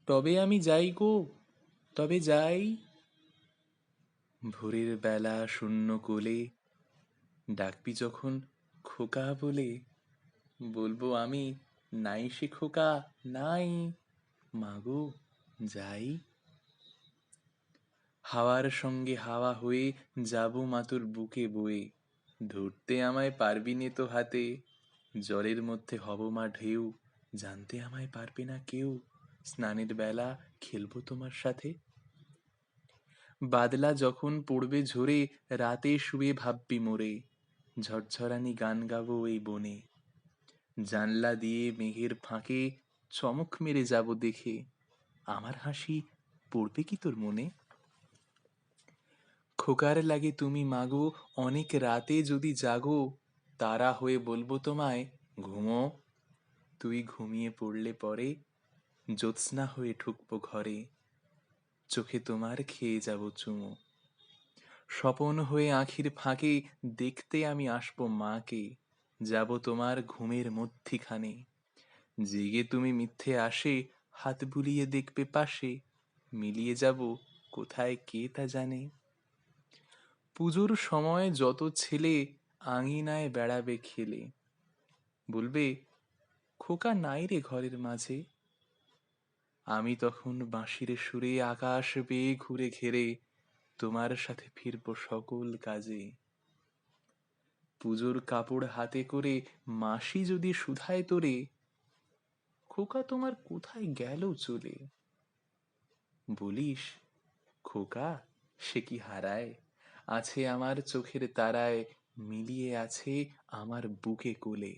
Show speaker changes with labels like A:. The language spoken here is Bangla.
A: তবে আমি যাই গো, তবে যাই। ভোরের বেলা শূন্য কোলে ডাকবি যখন খোকা বলে, বলবো আমি, নাই সে খোকা, নাই, মাগো যাই। হাওয়ার সঙ্গে হাওয়া হয়ে যাবো মা তোর বুকে বয়ে, ধরতে আমায় পারবি নে তো হাতে, জলের মধ্যে হব মা ঢেউ, জানতে আমায় পারবে না কেউ, স্নানের বেলা খেলবো তোমার সাথে। বাদলা যখন পড়বে ঝরে, রাতে শুয়ে ভাববি মোরে, ঝরঝরানি গান গাবো এই বনে, জানলা দিয়ে মেঘের ফাঁকে চমক মেরে যাব দেখে, আমার হাসি পড়বে কি তোর মনে? খোকার লাগে তুমি মাগো, অনেক রাতে যদি জাগো, তারা হয়ে বলবো তোমায় ঘুমো, তুই ঘুমিয়ে পড়লে পরে জ্যোৎস্না হয়ে ঢুকবো ঘরে, চোখে তোমার খেয়ে যাব চুমো, স্বপন হয়ে আঁখির ফাঁকে দেখতে আমি আসবো মাকে, যাব তোমার ঘুমের মধ্যিখানে, জেগে তুমি মিথ্যে আসে হাত বুলিয়ে দেখবে পাশে, মিলিয়ে যাব কোথায় কে তা জানে। পুজোর সময় যত ছেলে আঙিনায় বেড়াবে খেলে, বলবে খোকা নাই রে ঘরের মাঝে, আমি তখন বাঁশির সুরে আকাশ বেয়ে ঘুরে ঘেরে তোমার সাথে ফিরবো সকল কাজে। পুজোর কাপড় হাতে করে মাসি যদি শুধায় তোরে, খোকা তোমার কোথায় গেল চলে, বলিস খোকা সে কি হারায়, আছে আমার চোখের তারায়, মিলিয়ে আছে আমার বুকে কোলে।